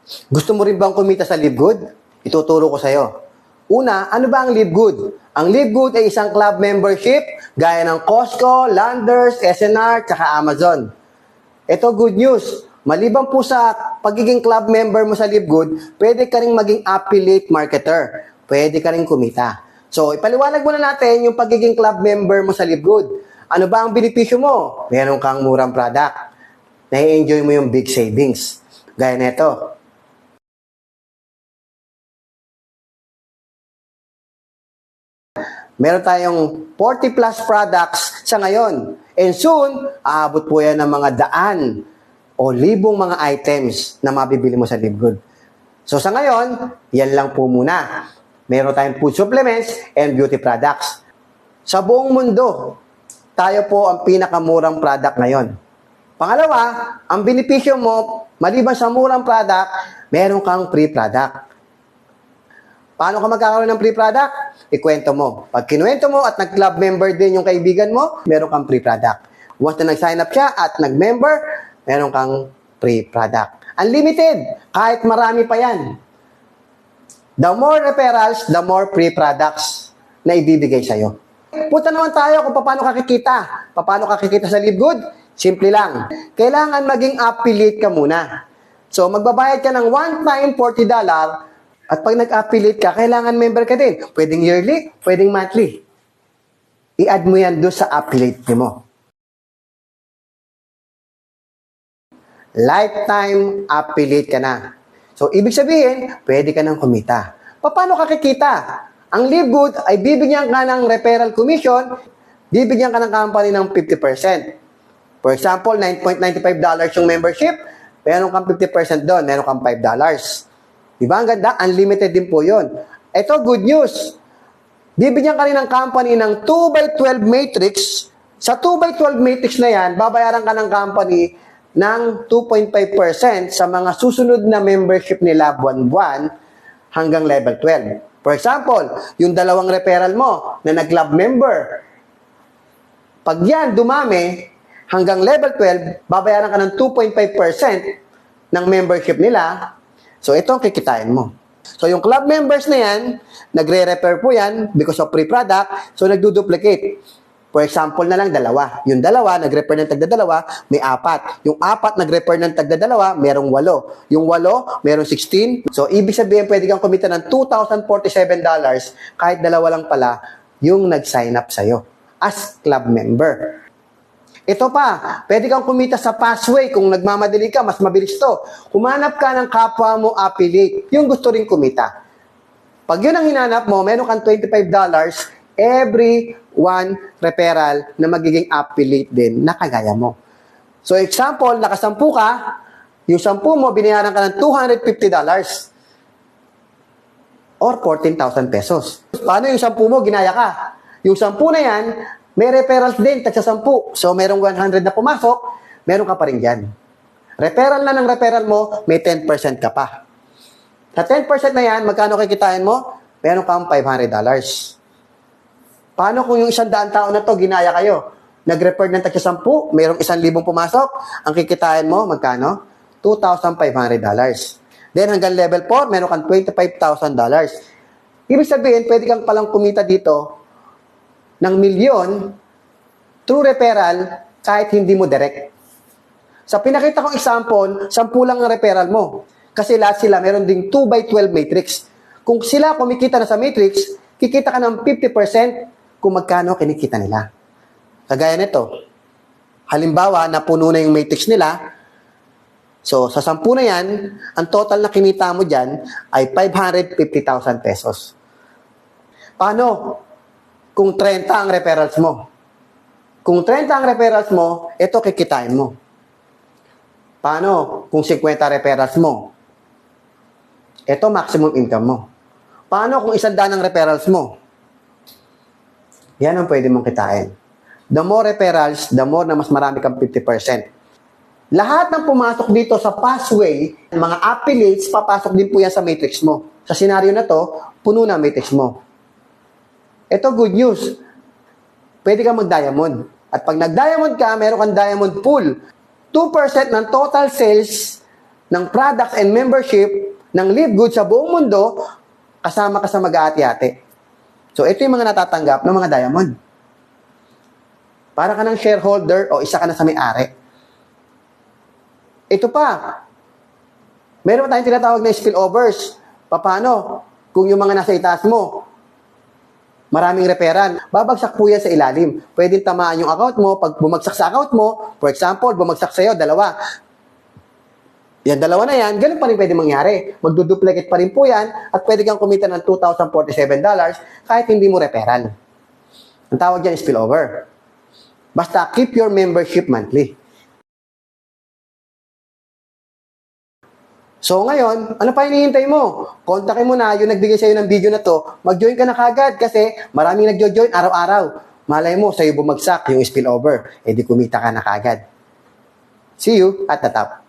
Gusto mo rin bang kumita sa Live Good? Ituturo ko sa'yo. Una, ano ba ang Live Good? Ang Live Good ay isang club membership gaya ng Costco, Landers, SNR, tsaka Amazon. Ito good news. Maliban po sa pagiging club member mo sa Live Good, pwede ka rin maging affiliate marketer. Pwede ka rin kumita. So, ipaliwanag muna natin yung pagiging club member mo sa Live Good. Ano ba ang benepisyo mo? Meron kang murang product. Nai-enjoy mo yung big savings. Gaya nito. Meron tayong 40 plus products sa ngayon. And soon, aabot po yan ng mga daan o libong mga items na mabibili mo sa Live Good. So sa ngayon, yan lang po muna. Meron tayong food supplements and beauty products. Sa buong mundo, tayo po ang pinakamurang product ngayon. Pangalawa, ang benepisyo mo, maliban sa murang product, meron kang free product. Paano ka magkakaroon ng free product? Ikwento mo. Pag kinuwento mo at nag-club member din yung kaibigan mo, meron kang free product. Once na nag-sign up siya at nag-member, meron kang free product. Unlimited. Kahit marami pa yan. The more referrals, the more free products na ibibigay sa'yo. Punta naman tayo kung paano kakikita. Paano kakikita sa Live Good? Simple lang. Kailangan maging affiliate ka muna. So, magbabayad ka ng one-time $40 at pag nag-affiliate ka, kailangan member ka din. Pwedeng yearly, pwedeng monthly. I-add mo yan doon sa affiliate mo. Lifetime affiliate ka na. So, ibig sabihin, pwede ka nang kumita. Paano ka kikita? Ang Live Good ay bibigyan ka ng referral commission, bibigyan ka ng company ng 50%. For example, $9.95 yung membership, meron kang 50% doon, meron kang $5. Diba? Ang ganda, unlimited din po yun. Ito, good news. Bibigyan ka rin ng company ng 2x12 matrix. Sa 2x12 matrix na yan, babayaran ka ng company ng 2.5% sa mga susunod na membership nila buwan-buwan hanggang level 12. For example, yung dalawang referral mo na nag-club member, pag yan dumami hanggang level 12, babayaran ka ng 2.5% ng membership nila. So, ito ang kikitain mo. So, yung club members na yan, nagre-refer po yan because of free product, so nagduduplicate. For example na lang, dalawa. Yung dalawa, nag-refer ng tagda-dalawa, may 4. Yung 4, nag-refer ng tagda-dalawa, merong 8. Yung 8, merong 16. So, ibig sabihin, pwede kang kumita ng $2,047 kahit dalawa lang pala yung nag-sign up sa'yo as club member. Ito pa, pwede kang kumita sa Passway. Kung nagmamadali ka, mas mabilis to. Humanap ka ng kapwa mo affiliate, yung gusto rin kumita. Pag yun ang hinanap mo, meron kang $25 every one referral na magiging affiliate din na kagaya mo. So example, nakasampu ka, yung 10 mo, binayaran ka ng $250 or 14,000 pesos. Paano yung 10 mo, ginaya ka? Yung 10 na yan, may referrals din, tagsa 10. So, merong 100 na pumasok, meron ka pa rin dyan. Referral na ng referral mo, may 10% ka pa. Sa 10% na yan, magkano kikitain mo? Meron kang $500. Paano kung yung 100 tao na to, ginaya kayo? Nag-refer ng tagsa 10, merong 1,000 pumasok, ang kikitain mo, magkano? $2,500. Then, hanggang level 4, meron kang $25,000. Ibig sabihin, pwede kang palang kumita dito ng milyon through referral kahit hindi mo direct. Sa pinakita kong example, 10 lang ang referral mo. Kasi lahat sila meron ding 2x12 matrix. Kung sila kumikita na sa matrix, kikita ka ng 50% kung magkano kinikita nila. Kagaya nito. Halimbawa, napuno na yung matrix nila. So, sa 10 na yan, ang total na kinita mo dyan ay 550,000 pesos. Paano? Kung 30 ang referrals mo. Kung 30 ang referrals mo, ito kikitain mo. Paano kung 50 referrals mo? Ito maximum income mo. Paano kung 100 ang referrals mo? Yan ang pwede mong kitain. The more referrals, the more na mas marami kang 50%. Lahat ng pumasok dito sa Passway, mga affiliates, papasok din po yan sa matrix mo. Sa senaryo na to, puno na matrix mo. Ito good news. Pwede kang mag-diamond. At pag nag-diamond ka, meron kang diamond pool. 2% ng total sales ng products and membership ng Livegood sa buong mundo, kasama ka sa mag-aati-ati. So, ito yung mga natatanggap ng mga diamond. Para ka ng shareholder o isa ka na sa may-ari. Ito pa, meron tayong tinatawag na spillovers. Paano? Kung yung mga nasa itaas mo, maraming referral, babagsak po yan sa ilalim. Pwedeng tamaan yung account mo. Pag bumagsak sa account mo, for example, bumagsak sa'yo, dalawa. Yan, dalawa na yan, ganun pa rin pwede mangyari. Magduduplicate pa rin po yan at pwede kang kumita ng $2,047 kahit hindi mo referral. Ang tawag yan is spillover. Basta keep your membership monthly. So ngayon, ano pa hinihintay mo? Kontakin mo na yung nagbigay sa'yo ng video na to, mag-join ka na kagad kasi maraming nagjo-join araw-araw. Malay mo, sa'yo bumagsak yung spillover, edi kumita ka na kagad. See you at the top.